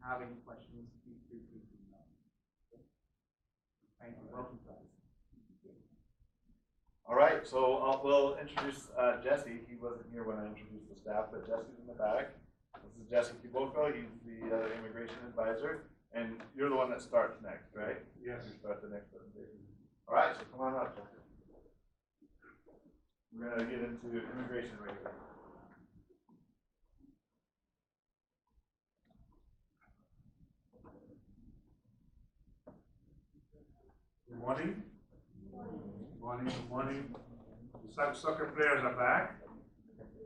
have any questions, please feel free to email. Thank you. Welcome, guys. All right, so we'll introduce Jesse. He wasn't here when I introduced the staff, but Jesse's in the back. This is Jesse Kiboko. He's the immigration advisor, and you're the one that starts next, right? Yes. You start the next presentation. All right, so come on up, Jesse. We're going to get into immigration regulations. Good morning. Good morning. Good morning. The soccer players are back.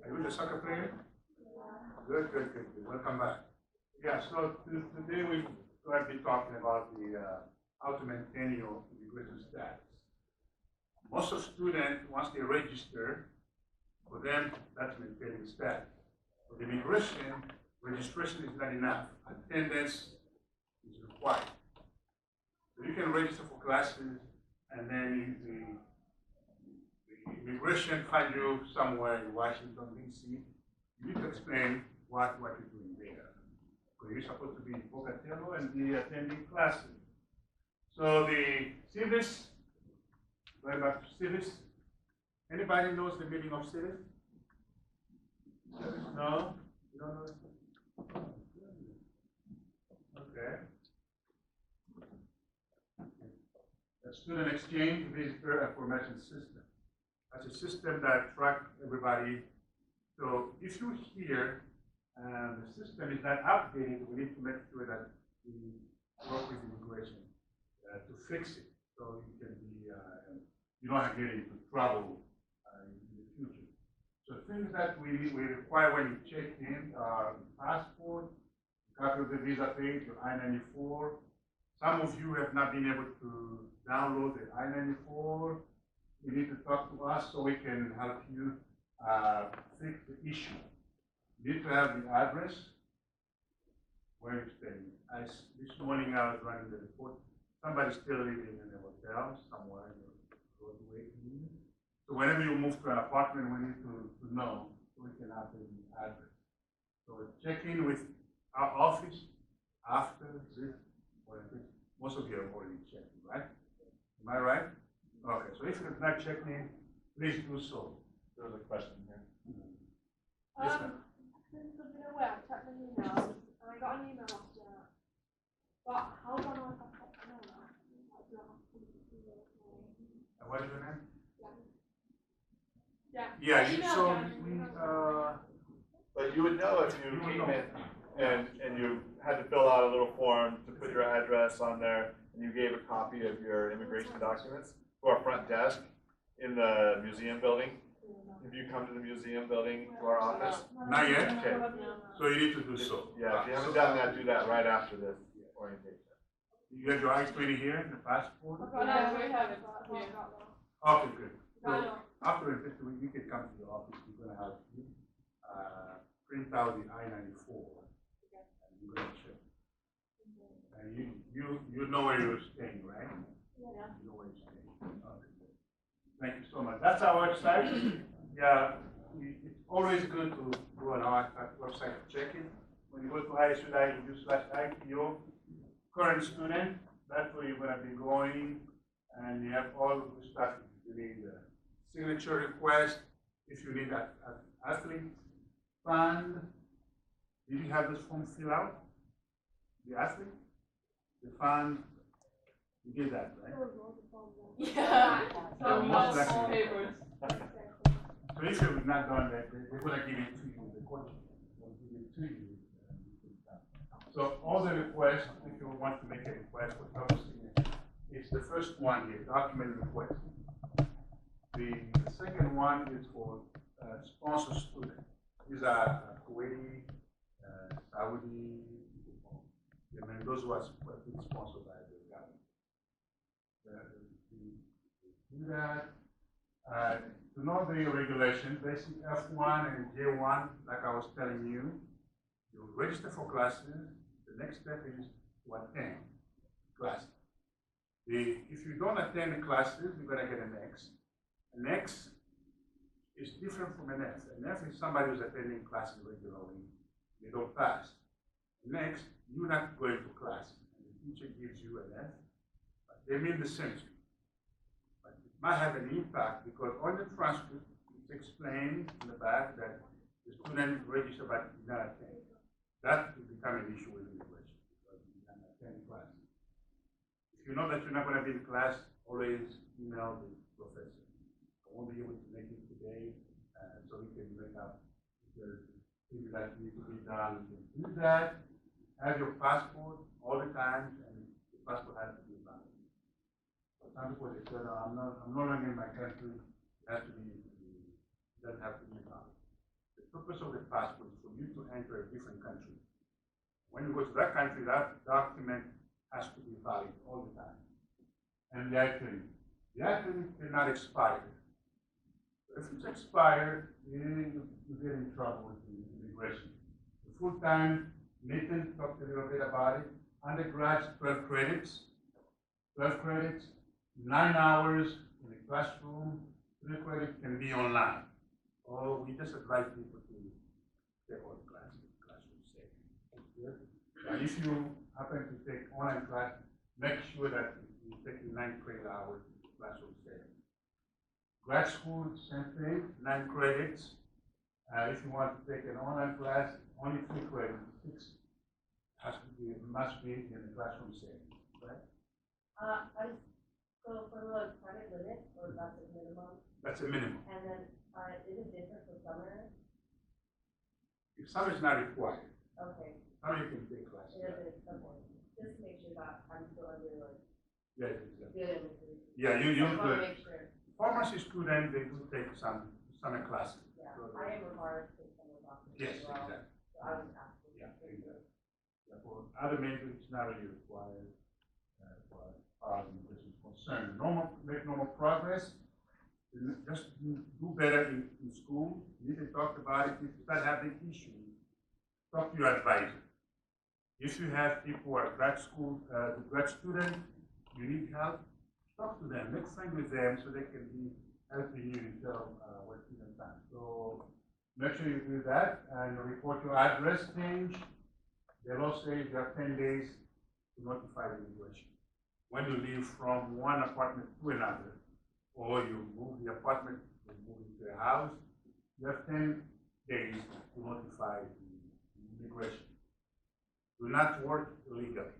Are you the soccer player? Good. Welcome back. Yeah, so today we're going to be talking about the how to maintain your immigration status. Most of students, once they register, for them, that's maintaining status. For the immigration, registration is not enough. Attendance is required. So you can register for classes, and then the immigration find you somewhere in Washington, D.C. You need to explain what you're doing there. So you're supposed to be in Pocatello and be attending classes. So the civis, going back to civis, anybody knows the meaning of civis? No? You don't know? Okay. A student exchange visitor information system. That's a system that tracks everybody. So if you're here and the system is not updated, we need to make sure that we work with immigration to fix it, so you can be you don't get into trouble in the future. So things that we require when you check in are passport, copy of the visa page, your I-94. Some of you have not been able to download the I-94. You need to talk to us so we can help you fix the issue. You need to have the address where you're staying. This morning I was running the report. Somebody's still living in a hotel somewhere in the roadway. So whenever you move to an apartment, we need to know so we can have the address. So check in with our office after this. Most of you have already checked in, right? Am I right? Okay, so if you have not checked in, please do so. There's a question here. Yes, ma'am. Since I've been away, I've checked my emails, and I got an email after that. But how do I know if I've got an email now? What is your name? Yeah. Yeah, But you would know if you came in and you had to fill out a little form to put your address on there, and you gave a copy of your immigration documents to our front desk in the museum building. If you come to the museum building to our office. Not yet? Okay. So you need to do so. Yeah, if you haven't done that, do that right after this orientation. You have your I-20 here, the passport? We have it. Okay, good. So after you can come to the office. We're going to have you print out the I-94 and you're going to check. And you know where you're staying, right? Yeah. You know where you're staying. Okay, good. Thank you so much. That's our website. Yeah, it's always good to go on our website to check it. When you go to ISU.edu/ITO, current student, that's where you're going to be going, and you have all the stuff you need. Signature request, if you need an athlete fund. Did you have this form fill out? The athlete? The fund? You did that, right? Yeah. So most likely. Papers. So if you've not done that, they're going to give it to you. The coach will give it to you. So all the requests, if you want to make a request for double signature, it's the first one here, document request. The second one is for sponsor student. These are Kuwaiti, Saudi, Yemen, those who are sponsored by the government. Do that. To know the regulation, basic F1 and J1, like I was telling you, you register for classes. The next step is to attend classes. If you don't attend the classes, you're going to get an X. An X is different from an F. An F is somebody who's attending classes regularly. They don't pass. Next, you're not going to class, and the teacher gives you an F, but they mean the same thing. But it might have an impact because on the transcript, it's explained in the back that the student registered but did not attend. That will become an issue with immigration because you did not attend class. If you know that you're not going to be in class, always email the professor. I won't be able to make it today, so we can make up if there's things that need to be done. Do that. Have your passport all the time, and the passport has to be valid. Some people they said, I'm no longer in my country. It has to be. It doesn't have to be valid. The purpose of the passport is for you to enter a different country. When you go to that country, that document has to be valid all the time. And the item cannot expire. If it's expired, you get in trouble with the immigration. The full-time, Nathan talked a little bit about it. Undergrad, 12 credits. 12 credits, 9 hours in the classroom, 3 credits can be online. Or we just advise people to take all the classes, classroom safe. And if you happen to take online class, make sure that you take 9 credit hours classroom safe. Grad school, same thing, 9 credits. If you want to take an online class, only 3 credits, 6 must be in the classroom setting, right? So for the credit limit, or that's a minimum? That's a minimum. And then is it different for summer? If summer is not required, Okay. summer you can take classes. It doesn't, okay. Just to make sure that I'm still under like Yes, exactly. good information. Yeah, you I want to could. make sure. Pharmacy students, they do take some summer classes. Yeah, So, I am required to take summer classes yes, as well. exactly. So I was asking. Yeah, exactly. Yeah, for other majors, it's not really required for our immigration concern. Make normal progress. Just do better in school. You need to talk about it. If you start having issues, talk to your advisor. If you have people who are grad school, grad student, you need help, talk to them, make friends with them so they can be helping you instead of wasting their time. So make sure you do that and report your address change. They'll also say you have 10 days to notify the immigration. When you leave from one apartment to another, or you move the apartment, you move into a house, you have 10 days to notify the immigration. Do not work illegally.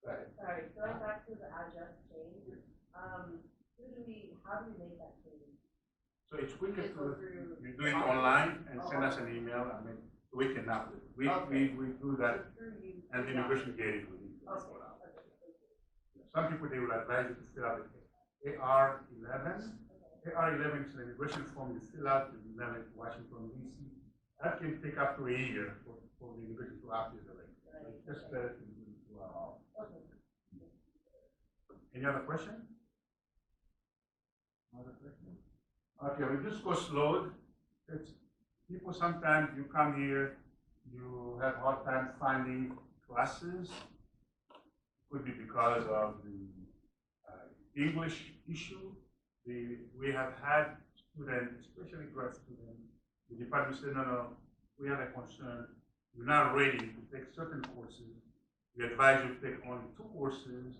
Right. Sorry, going back to the address change, how do we make that change? So it's quicker Just go to, through you do it online and send us an email, I mean, we can upload it. We do that, Through you. and the immigration get it within 24 hours. Some people, they will advise you to fill out the AR-11. AR-11 is an immigration form you fill out in Washington, D.C. That can take up to a year for the immigration to update the link. So it's just better to do it through our office. Any other question? Other question? Okay, we just go slow. It's, people sometimes you come here, you have a hard time finding classes. Could be because of the English issue. We have had students, especially grad students, the department said, no, we have a concern. You're not ready to take certain courses. We advise you to take only 2 courses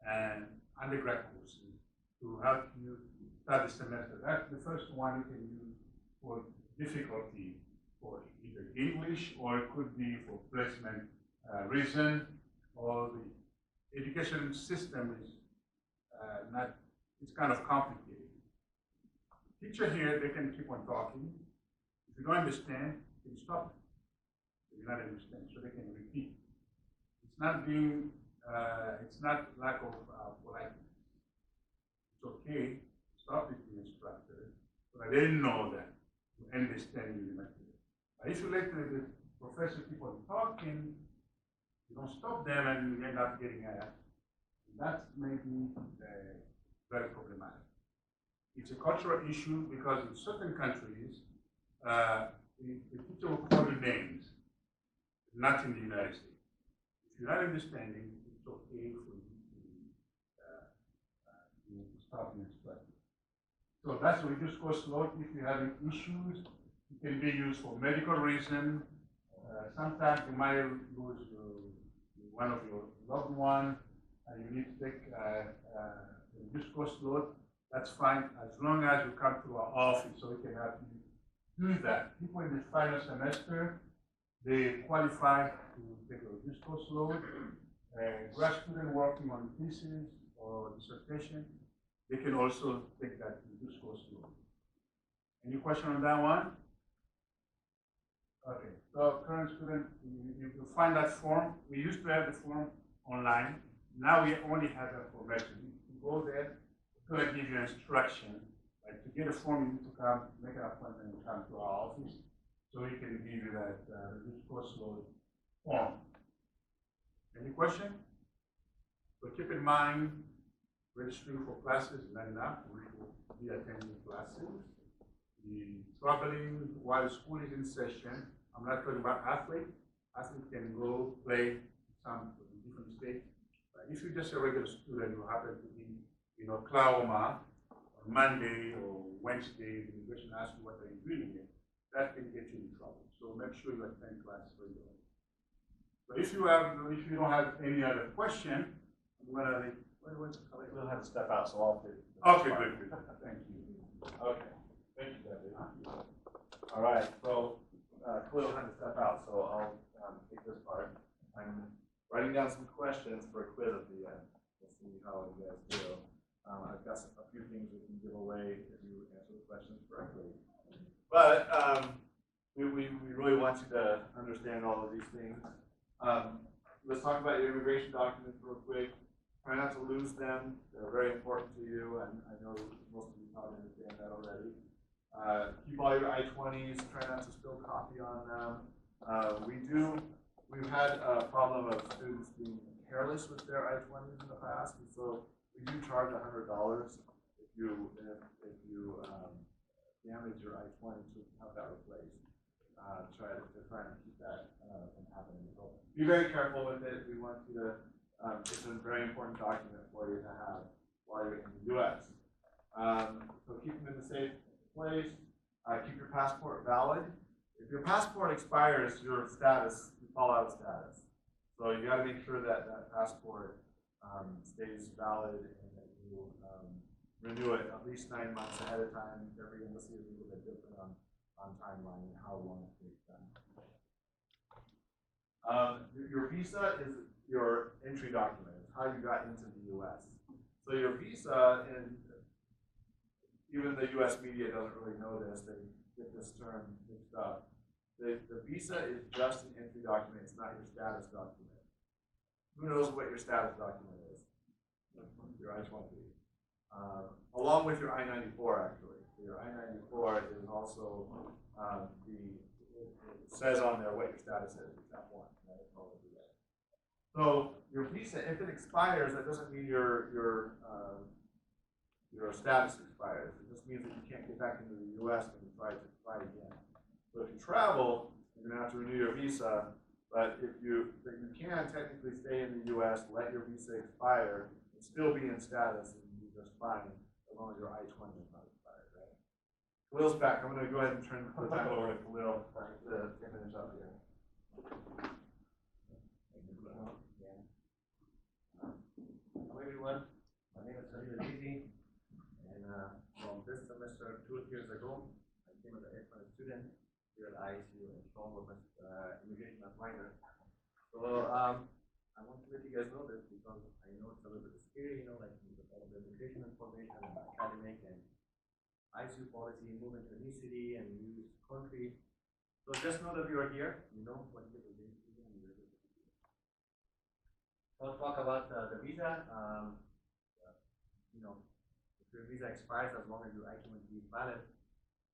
and undergrad courses to help you start the semester. That's the first one you can use for difficulty for either English or it could be for placement reason, or the education system is it's kind of complicated. Teacher here, they can keep on talking. If you don't understand, you can stop it. You not understand, so they can repeat. It's not being, it's not lack of politeness. It's okay, stop it, the instructor, but I didn't know that you understand the material. But if you let the professor keep on talking, you don't stop them and you end up getting asked. That's maybe very problematic. It's a cultural issue because in certain countries, the teacher will call you names, not in the United States. If you're not understanding, it's okay for you to stop the instruction. So that's why we just go slow. If you're having issues, it can be used for medical reason, sometimes you might lose one of your loved one, and you need to take a reduced course load. That's fine, as long as you come to our office so we can help you do that. People in the final semester, they qualify to take a reduced course load. Grad student working on thesis or dissertation, they can also take that reduced course load. Any question on that one? Okay, so current student, you find that form. We used to have the form online. Now we only have information. You go there, it's going to give you instruction. Like to get a form, you need to come, make an appointment and come to our office so we can give you that reduced course load form. Any question? So keep in mind, registering for classes is not enough. We will be attending classes. The traveling while school is in session. I'm not talking about athletes. Athletes can go play some different states. But if you're just a regular student who happen to be in Oklahoma on Monday or Wednesday, the immigration asks you what are you doing here, that can get you in trouble. So make sure you attend class regularly. So if you don't have any other question, I'm gonna We'll have to step out, so I'll do. okay, good. Thank you. Okay, thank you, Deputy. All right, so Khalil had to step out, so I'll take this part. I'm writing down some questions for a quiz at the end. We'll see how you guys do. I've got a few things we can give away if you answer the questions correctly. But we really want you to understand all of these things. Let's talk about your immigration documents real quick. Try not to lose them. They're very important to you, and I know most of you probably understand that already. Keep all your I-20s. Try not to spill coffee on them. We've had a problem of students being careless with their I-20s in the past, and so we do charge $100 if you damage your I-20 to have that replaced. Try and keep that from happening. So be very careful with it. We want you to. It's a very important document for you to have while you're in the U.S. So keep them in a safe place. Keep your passport valid. If your passport expires, you fall out of status. So you got to make sure that that passport stays valid and that you renew it at least 9 months ahead of time. Every embassy is a little bit different on timeline and how long it takes them. Your visa is your entry document. It's how you got into the U.S. So your visa, and even the U.S. media doesn't really know this, they get this term mixed up. The visa is just an entry document, it's not your status document. Who knows what your status document is? Your I-20. Along with your I-94, actually. So your I-94 is also it says on there what your status is, except one. Right? So your visa, if it expires, that doesn't mean your status expires. It just means that you can't get back into the U.S. and you try again. So if you travel, you're going to have to renew your visa. But you can technically stay in the U.S., let your visa expire, and still be in status and be just fine as long as your I-20 is not expired, right? Khalil's back. I'm going to go ahead and turn the time over to Khalil to finish up here. Hello everyone, my name is Khalil Azizi, and from this semester 2 years ago, I came as an F1 student here at ISU and Sean was my immigration advisor. So I want to let you guys know this because I know it's a little bit scary, like with all the immigration information and academic and ISU policy, moving to a new city and new country. So just know that we are here, you know what it is. So I'll talk about the visa. If your visa expires, as long as your I-20 is valid,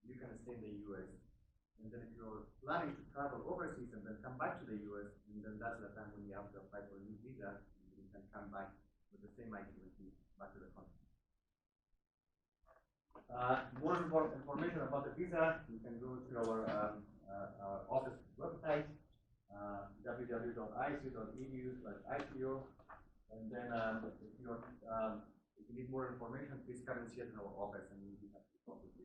you can stay in the U.S. And then if you're planning to travel overseas and then come back to the U.S., and then that's the time when you have to apply for a new visa, and you can come back with the same I-20 back to the country. More information about the visa, you can go to our office website, www.isu.edu/IPO, and then if you need more information, please come and see us in our office, and we'll be happy to talk with you.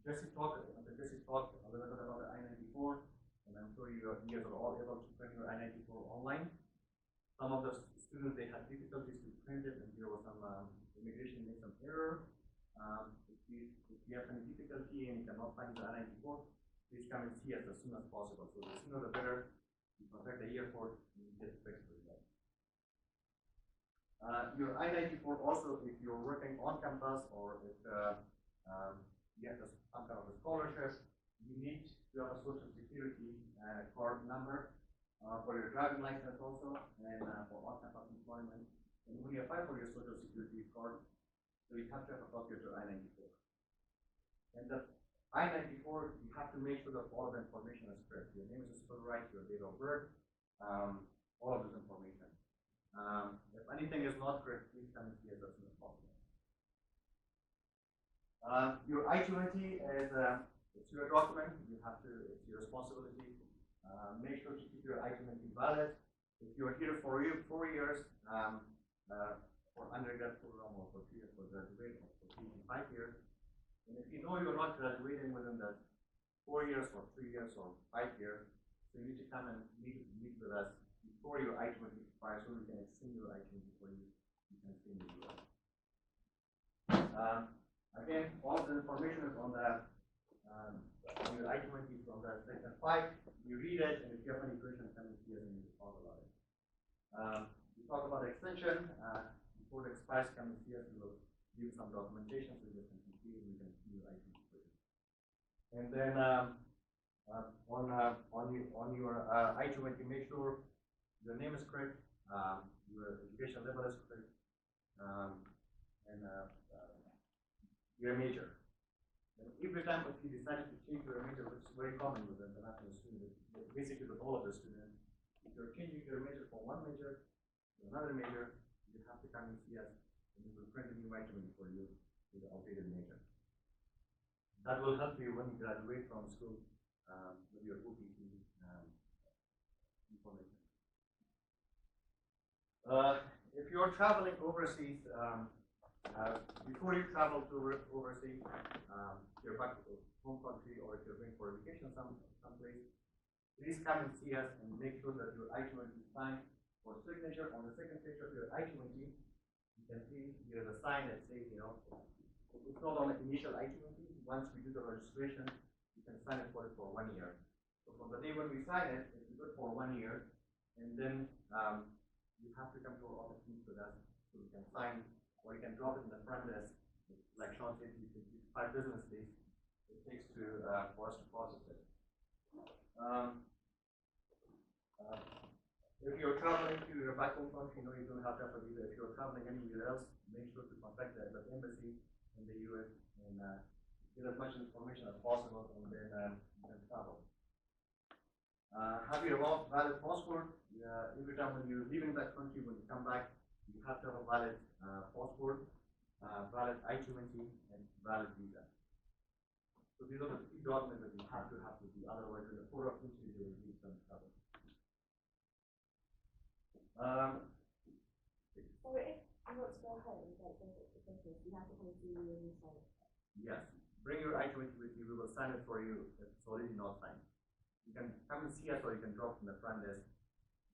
Jesse talked a little bit about the I-94, and I'm sure you guys are all able to print your I-94 online. Some of the students, they had difficulties to print it, and there was some immigration made some error. If you have any difficulty and you cannot find the I-94, please come and see us as soon as possible. So the sooner the better. You contact the airport and you get fixed with that. Your I-94 also, if you're working on campus or if you have some kind of a scholarship, you need to have a social security card number for your driving license also, and for on-campus employment. And when you apply for your social security card, so you have to have a copy of your I-94. And the I-94, you have to make sure that all of the information is correct. Your name is spelled right, your date of birth, all of this information. If anything is not correct, please come and see us as soon as possible. Your I-20 is it's your document. You have to. It's your responsibility. Make sure to keep your I-20 valid. If you're here for 4 years, for undergrad program or for 3 years for graduate or for 5 years, and if you know you're not graduating within the 4 years or 3 years or 5 years, so you need to come and meet with us before your I-20 expires, so we can extend your I-20 for you. You can stay in the US. Again, all of the information is on your I-20 from the section 5. You read it, and if you have any questions, come and see us and we talk about it. We talk about extension. Before it expires, come and see us. We will give some documentation so you can complete and we can see your I-20 for you. And then on your I-20, make sure your name is correct, your education level is correct, and your major. And every time if you decide to change your major, which is very common with international students, basically with all of the students, if you're changing your major from one major to another major, you have to come and see us, and we will print a new I-20 for you with the updated major. That will help you when you graduate from school with your OPT information. If you're traveling overseas, before you travel to overseas, your back home country, or if you're going for a vacation someplace, please come and see us and make sure that your I-20 is signed for signature. On the second page of your I-20, you can see there's a sign that says, it's not on the initial I-20. Once we do the registration, you can sign it for 1 year. So from the day when we sign it, it's good for 1 year, and then you have to come to our office meet with us so we can sign, or you can drop it in the front desk. Like Sean said, you can use 5 business days it takes to for us to process it. If you're traveling to your back home country, you don't have to have a visa. If you're traveling anywhere else, make sure to contact the embassy in the US and get as much information as possible, and then you can travel. Have your valid passport. Every time when you're leaving that country, when you come back, you have to have a valid passport, valid I-20, and valid visa. So these are the 3 documents that you have to have with you. Otherwise, in the port of entry, there will be some trouble. So if you want to go home, like the business, you have to come see you and sign it. Yes. Bring your I-20 with you. We will sign it for you if it's already not signed. You can come and see us, or you can drop from the front desk.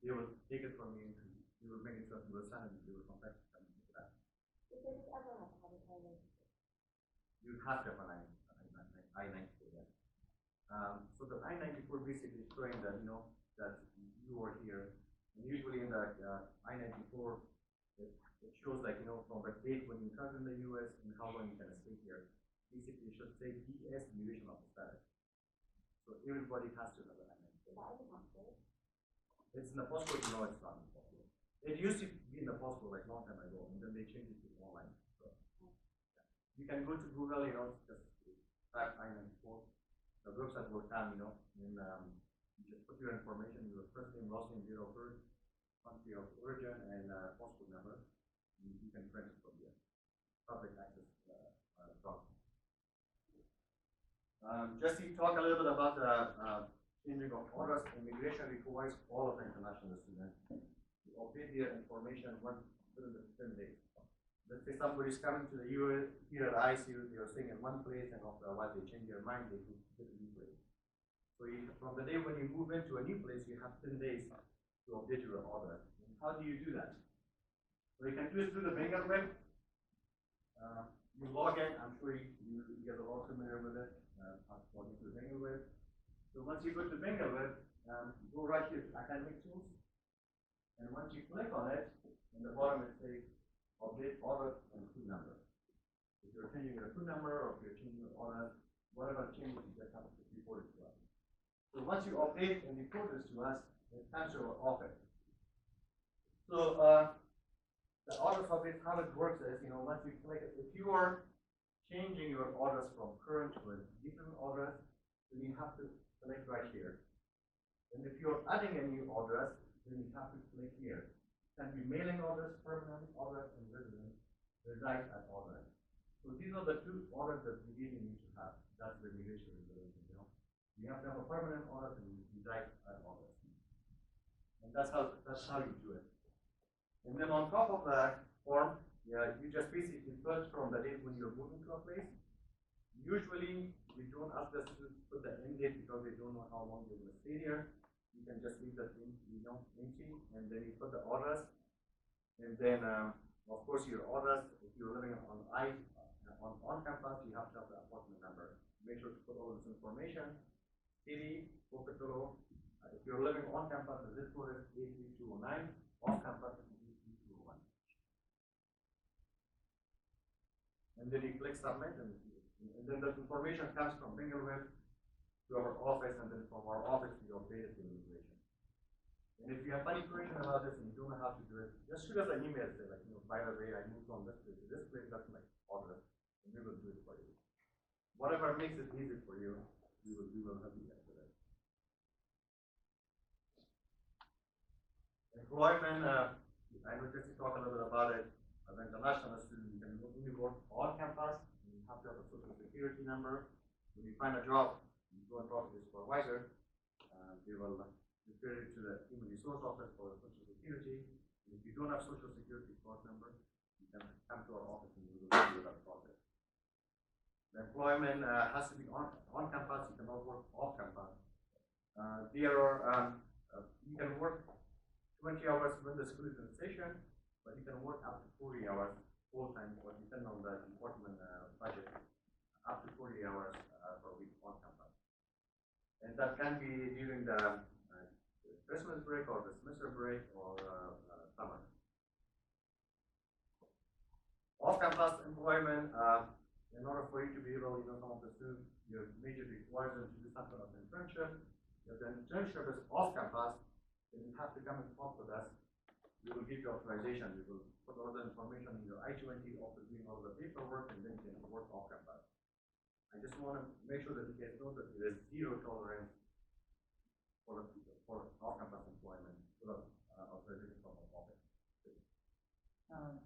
They will take it from you. We will make it so you will sign it. We will contact you and take it out. If they just ever have to have a I-94. You have to have an I-94. Yes. So the I-94 basically is showing that that you are here. And usually in the I-94, it shows from the date when you come in the U.S. and how long you can stay here. Basically, it should say DS, duration of the status. So everybody has to have an I-94. Is that in the passport? It's in the passport. No, it's not in the passport. It used to be in the passport like long time ago, and then they changed it to online. So yeah. You can go to Google, just type I-94. The website will come, and you just put your information, your first name, last name, date of birth, country of origin, and passport number. You can print it from there. Public access document. Jesse, talk a little bit about the changing of orders. Immigration requires all of the international students to update their information within the 10 days. let's say somebody's coming to the U here at ICU, they are staying in one place, and after a while they change their mind, they go to a new place. So from the day when you move into a new place, you have 10 days to update your order. And how do you do that? So you can do it through the Bengal web. You log in, I'm sure you guys are all familiar with it, logging to the Bengal web. So once you go to Bengal web, go right here to academic tools. And once you click on it, in the bottom it says update order and food number. If you're changing your food number or if you're changing your order, whatever changes you just have to report it to us. So once you update and report this to us, it comes to our office. So the orders update, how it works is, once you click it, if you are changing your orders from current to a different orders, then you have to click right here. And if you're adding a new address, then you have to click here. It can be mailing orders, permanent orders, and resident reside at orders. So these are the two orders that we really need to have. That's the regulation. You have to have a permanent order and reside at orders. And that's how you do it. And then on top of that form, you just basically put from the date when you're moving to a place. Usually, we don't ask us to put the end date because they don't know how long they will stay here. You can just leave that empty, and then you put the orders. And then, of course, your orders, if you're living on campus, you have to have the apartment number. Make sure to put all this information. City, Pocatello. If you're living on campus, the zip code is 83209. Off campus is 83201. And then you click submit, and then the information comes from Bingerweb to our office, and then from our office to your data to immigration. And if you have any question about this and you don't know how to do it, just shoot us an email. Say like, by the way, I moved from this place to this place. That's my order, and we will do it for you. Whatever makes it easy for you, we will help you get with it. Employment, I know Jesse talked a little bit about it. As an international student, you can only work on campus. You have to have a social security number. When you find a job, you go and talk to the supervisor. They will refer you to the human resource office for social security. And if you don't have social security card number, you can come to our office and we will do that process. The employment has to be on campus. You cannot work off campus. You can work 20 hours when the school is in session, but you can work up to 40 hours full time, or depending on the department budget, up to 40 hours per week on campus. And that can be during the Christmas break or the semester break or summer. Off-campus employment, in order for you to be able, some of the students, your major requires them to do some sort of internship. If the internship is off-campus, then you have to come and talk with us. We will give you authorization. We will put all the information in your I-20 after doing all the paperwork, and then you can work off-campus. I just want to make sure that you guys know that there is zero tolerance for off-campus employment without authorization from the office. And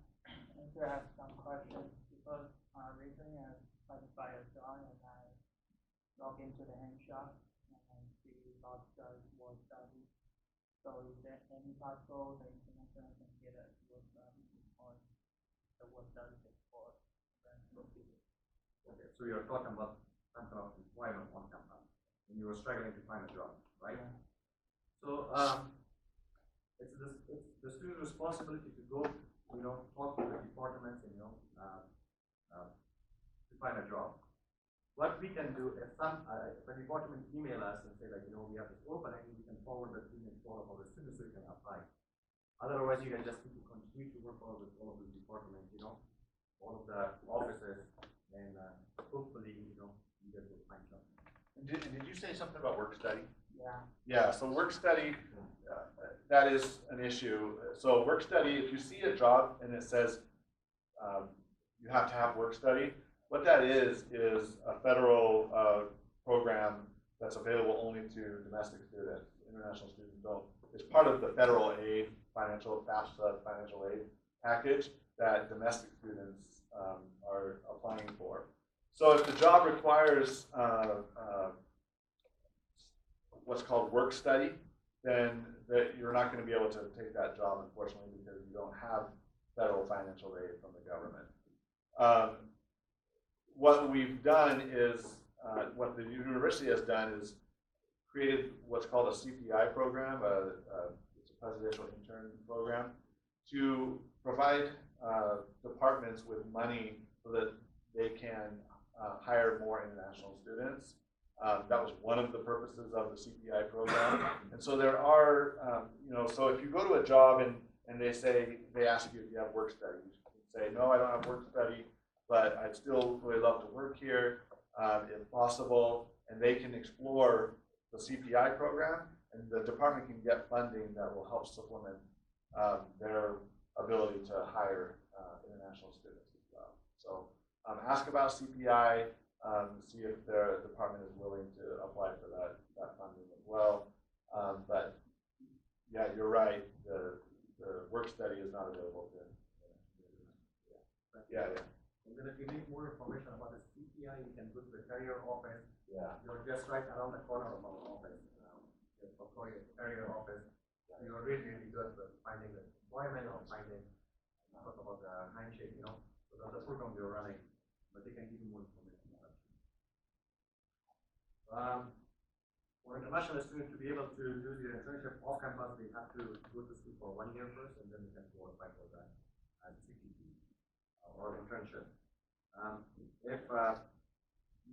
to ask some questions, because recently I tried to buy a job and I log into the hand shop and see about the work study. So is there any possible the information I can get at work study or the work study for people? Okay, so you're talking about some kind of employment on campus, and you were struggling to find a job, right? Yeah. So it's the student's responsibility to go, talk to the departments, and to find a job. What we can do is if a department email us and say like, we have this opening, we can forward the email to all of our students so you can apply. Otherwise, you can just need to continue to work with all of the departments, all of the offices, and hopefully, you guys will find something. And did you say something about work study? Yeah. Yeah, so work study, that is an issue. So work study, if you see a job and it says you have to have work study, what that is a federal program that's available only to domestic students. International students don't. It's part of the federal aid, FAFSA financial aid package that domestic students are applying for. So if the job requires what's called work study, then you're not going to be able to take that job, unfortunately, because you don't have federal financial aid from the government. What we've done is, what the university has done is created what's called a CPI program, it's a presidential intern program, to provide departments with money so that they can hire more international students. That was one of the purposes of the CPI program. And so there are, so if you go to a job and they ask you if you have work study, you can say, no, I don't have work study, but I'd still really love to work here, if possible. And they can explore the CPI program, and the department can get funding that will help supplement their ability to hire international students as well. So ask about CPI, see if their department is willing to apply for that funding as well. But yeah, you're right, the work study is not available to. Yeah. And then if you need more information about the CPI, you can go to the career office. Yeah. You're just right around the corner of our office. The career office. You're really, really good at finding the employment or finding, talk about the handshake, so that's the program we're running, but they can give you more information about it. For international students to be able to do their internship off campus, they have to go to school for 1 year first, and then they can qualify for that as CPT or internship. If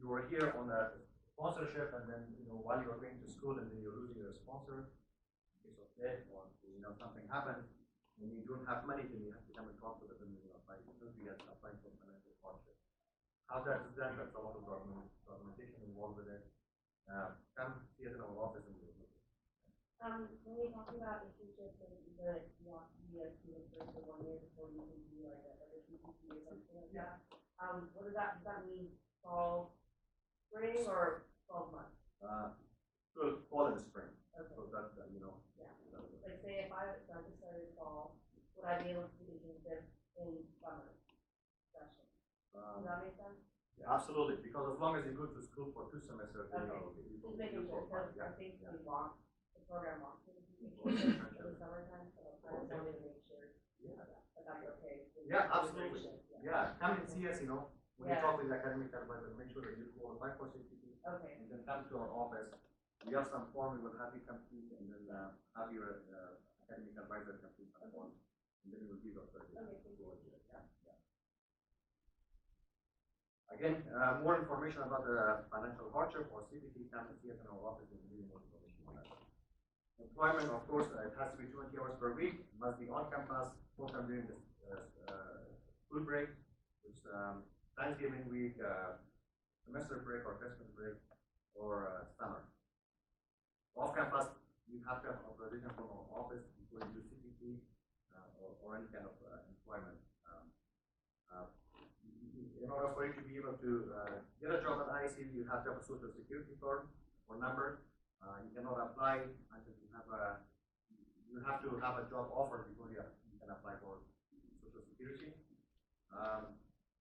you were here on a sponsorship, and then while you are going to school, and then you're losing your sponsor in case of death, or something happens, and you don't have money, then you have to come and talk to them, and apply. Since we are applying for financial hardship, how that is done, that's a lot of documentation involved with it. Come see us in our office and we'll look at it. When you're talking about internships and you want to be a student for 1 year before you can do like a CPT or something like that, what does that mean? Fall, spring, or 12 months? Fall and spring. Okay. So that's Yeah. Like say if I just started fall, would I be able to do internship in summer session? Does that make sense? Yeah, absolutely, because as long as you go to school for 2 semesters, then Okay. you Just making sure, because I think yeah. we want the program wants me to do internship in the summertime, so I just wanted to make sure Yeah. that that's okay. Yeah, absolutely. Yeah. Yeah, come and see us, when you Yeah. talk with the academic advisor, make sure that you qualify for CPT, Okay. and then come to our office. We have some form we will have you complete, and then have your academic advisor complete some form, and then we will give you a certificate. Okay, thank you. Yeah. Again, more information about the financial hardship or CPT, come and see us in our office, and give you more information on that. Employment, of course, it has to be 20 hours per week, must be on campus, full-time during the school break, which Thanksgiving week, semester break or Christmas break, or summer. Off campus, you have to have authorization from our office before you do CPT or any kind of employment. In order for you to be able to get a job at ICU, you have to have a social security card or number. You cannot apply until you have to have a job offer before you can apply for social security.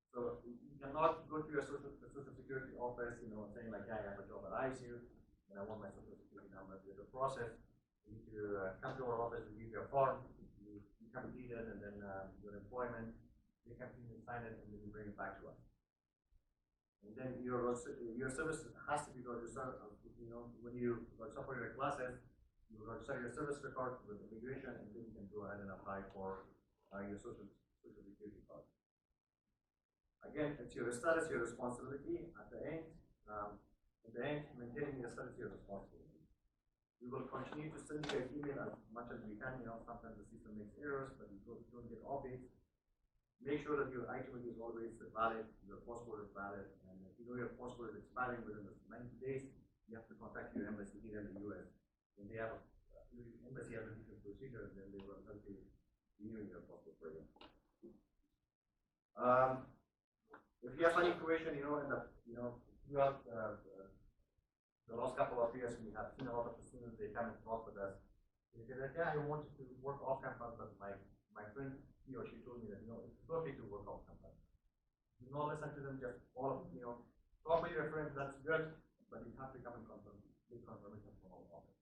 So you cannot go to your social security office, saying like, yeah, I have a job at ICU and I want my social security number. There's a process. You need to come to our office, we give you a form, you complete it, and then your employment, you complete and sign it, and then you bring it back to us. And then your service has to be registered. When you register for your classes, you register your service record with immigration, and then you can go ahead and apply for your social security card. Again, it's your status, your responsibility. At the end, maintaining your status, your responsibility. We will continue to send you an email as much as we can. Sometimes the system makes errors, but you don't get updates. Make sure that your itinerary is always valid, your passport is valid, and if you know your passport is expiring within the 90 days, you have to contact your embassy here in the U.S. When they have embassy has a different procedure, then they will help you renewing your passport for you. If you have any question, throughout the last couple of years, we have seen a lot of the students, they come and talk with us. They say that, yeah, I wanted to work off campus, but my friend, he or she told me that, it's okay to work off campus. Do not listen to them, just talk with your friends, that's good, but you have to come and get confirmation from our office.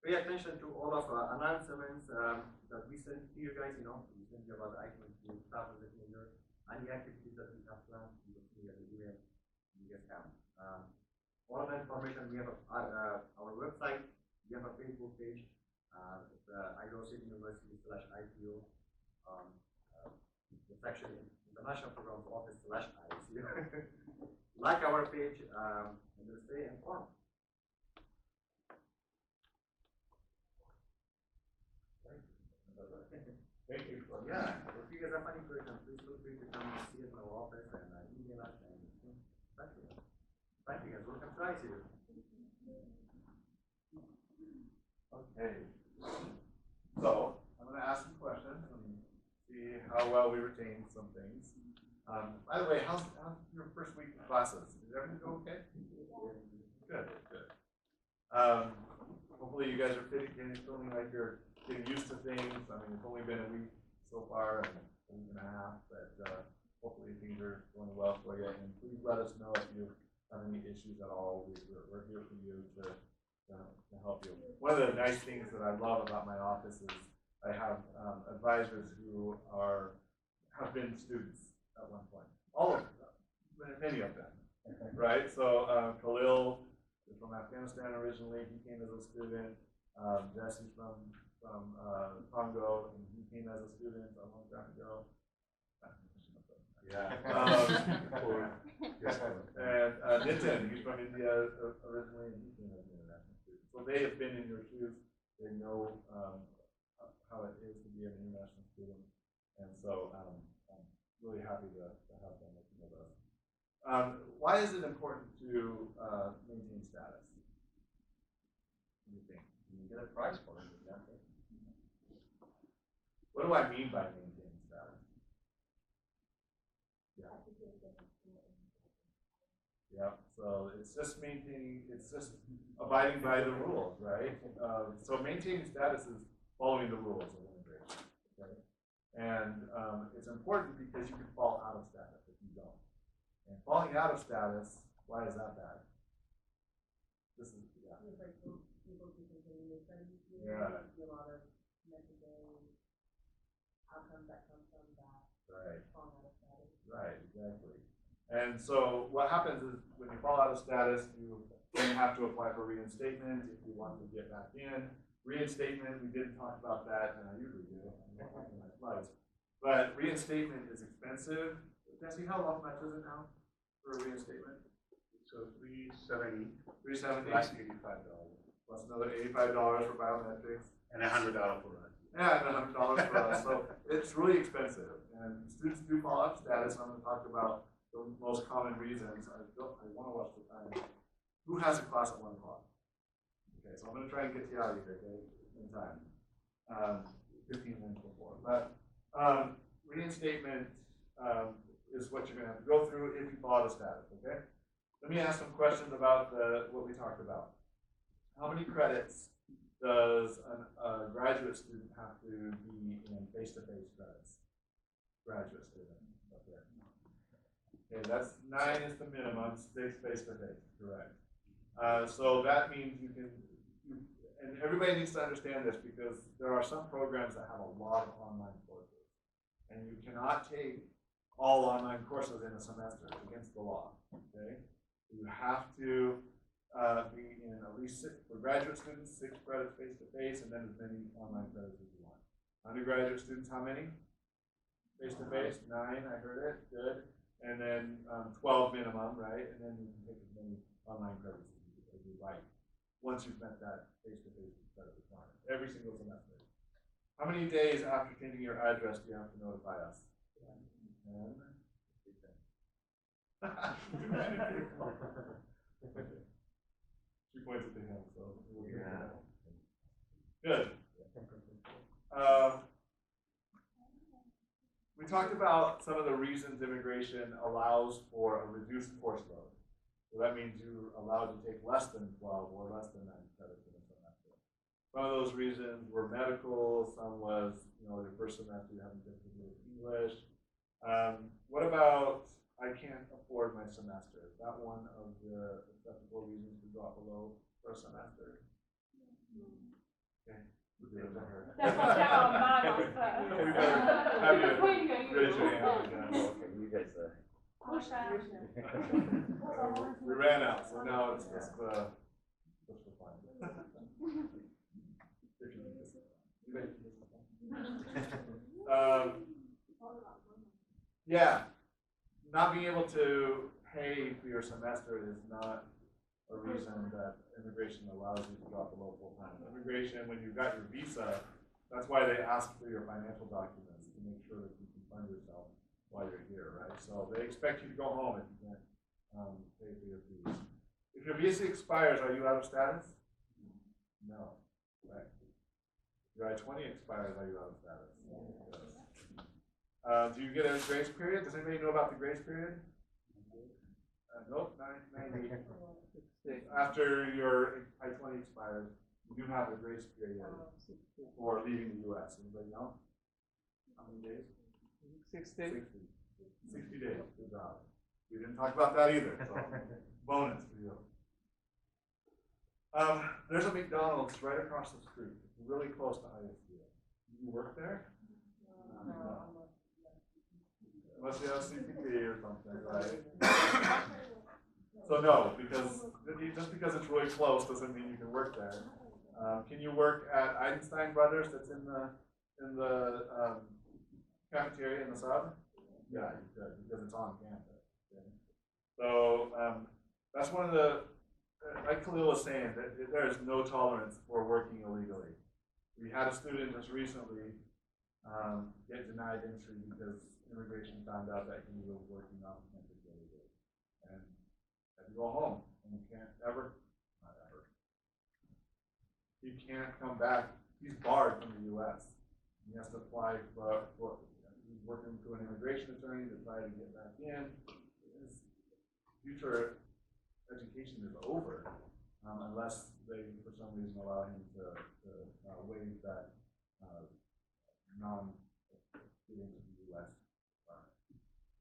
pay attention to all of announcements that we send to you guys. We send you about the items to start with the user. Any activities that we have planned, you will see at the email. You guys have all of the information. We have our website. We have a Facebook page. It's Idaho State University/IPO. It's actually International Programs Office/ICU. Like our page and stay informed. Thank you. Yeah, if you guys have any questions, please feel free to come and see us in our office and email us and thank you. Thank you guys. Welcome to ICU. Okay. So I'm going to ask some questions and see how well we retain some things. By the way, how's your first week of classes? Did everything go okay? Good, good. Hopefully you guys are feeling like you're getting used to things. I mean, it's only been a week so far, and a week and a half, but hopefully things are going well for you. And please let us know if you have any issues at all. We're here for you to help you. One of the nice things that I love about my office is I have advisors who have been students at one point. All of them, many of them, right? So Khalil is from Afghanistan originally. He came as a student. Jesse's from Congo, and he came as a student a long time ago. Yeah. And Nitin, he's from India originally, and he came as an international student. So they have been in your shoes. They know how it is to be an international student, and so I'm really happy to have them looking at us. Why is it important to maintain status? What do you think? You get a prize for it, exactly. What do I mean by maintaining status? Yeah. Yeah. So it's just abiding by the rules, right? So maintaining status is following the rules of immigration, okay? And it's important because you can fall out of status if you don't. And falling out of status, why is that bad? This is, yeah. It's like people who continue their studies, Yeah. see a lot of necessary outcomes that come from that. Right. Falling out of status. Right, exactly. And so what happens is when you fall out of status, you then have to apply for reinstatement if you want to get back in. Reinstatement, we didn't talk about that, and I usually do. I'm not talking my slides. But reinstatement is expensive. Jesse, how much is it now for a reinstatement? So $370. $370. Plus $85. Plus another $85 for biometrics. And $100 for us. Yeah, and $100 for us. So it's really expensive. And students do fall out of status. I'm going to talk about the most common reasons. I want to watch the time. Who has a class at 1 o'clock? Okay, so I'm going to try and get you out of here, okay, in time. 15 minutes before. But reinstatement is what you're going to have to go through if you fall out of status, okay? Let me ask some questions about what we talked about. How many credits does a graduate student have to be in face-to-face credits? Graduate student, up there. Okay, that's 9 is the minimum, 6 face-to-face, correct. So that means and everybody needs to understand this because there are some programs that have a lot of online courses. And you cannot take all online courses in a semester. It's against the law, okay? You have to be in at least 6, for graduate students, 6 credits face-to-face, and then as many online credits as you want. Undergraduate students, how many? Face-to-face, 9, I heard it, good. And then 12 minimum, right? And then you can take as many online credits as you like once you've met that face-to-face credit requirement, every single semester. How many days after changing your address do you have to notify us? 10. She points at the him, so we'll get that. Good. We talked about some of the reasons immigration allows for a reduced course load. So that means you're allowed to take less than 12 or less than 9 credits in a semester. Some of those reasons were medical, some was, your first semester you having difficulty with English. What about I can't afford my semester? Is that one of the acceptable reasons to drop below for a semester? We'll give it to her. Let's not get our man on We first. better have you Before you go, you raise your go. hand again. Okay, you guys, I'll share. We ran out, so now it's just for fun. Yeah, not being able to pay for your semester is not a reason that immigration allows you to drop below full time. Immigration, when you've got your visa, that's why they ask for your financial documents to make sure that you can fund yourself while you're here, right? So they expect you to go home if you can't pay for your fees. If your visa expires, are you out of status? No, right? If your I-20 expires, are you out of status? Yes. Do you get a grace period? Does anybody know about the grace period? Nope, 90. After your I-20 expires, you do have a grace period for leaving the U.S. Anybody know? How many days? 60. 60 days. Good job. We didn't talk about that either, so bonus for you. There's a McDonald's right across the street, really close to ISU. You work there? No. Unless you have CPP or something, right? So no, because just because it's really close doesn't mean you can work there. Can you work at Einstein Brothers that's in the cafeteria in the sub? Yeah, you could, because it's on campus. Okay? So that's one of the, like Khalil was saying, that there is no tolerance for working illegally. We had a student just recently get denied entry because immigration found out that he was working on campus illegally. And had to go home, and you can't ever, not ever, he can't come back. He's barred from the U.S. He has to apply for he's working through an immigration attorney to try to get back in. His future education is over unless they, for some reason, allow him to waive that non-getting to the U.S.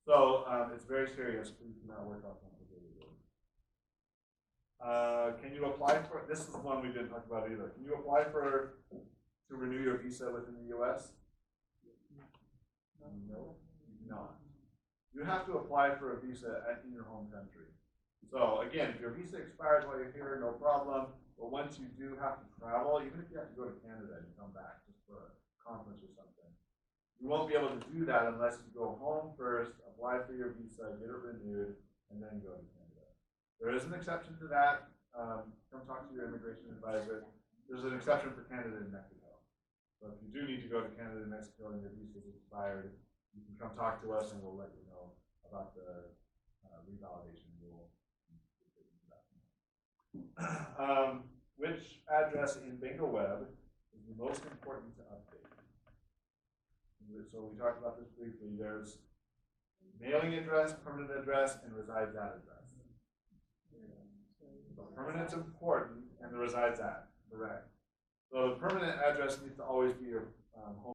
So it's very serious. Please do not work off on the daily. Can you apply for, this is one we didn't talk about either. Can you apply to renew your visa within the U.S.? No, you cannot. You have to apply for a visa in your home country. So again, if your visa expires while you're here, no problem. But once you do have to travel, even if you have to go to Canada and come back just for a conference or something, you won't be able to do that unless you go home first, apply for your visa, get it renewed, and then go to Canada. There is an exception to that. Come talk to your immigration advisor. There's an exception for Canada and Mexico. So if you do need to go to Canada and Mexico and your visa is expired, you can come talk to us and we'll let you know about the revalidation rule. Which address in Bingo Web is the most important to update? So we talked about this briefly. There's mailing address, permanent address, and resides at address. The permanent's important and the resides at, correct. So the permanent address needs to always be your home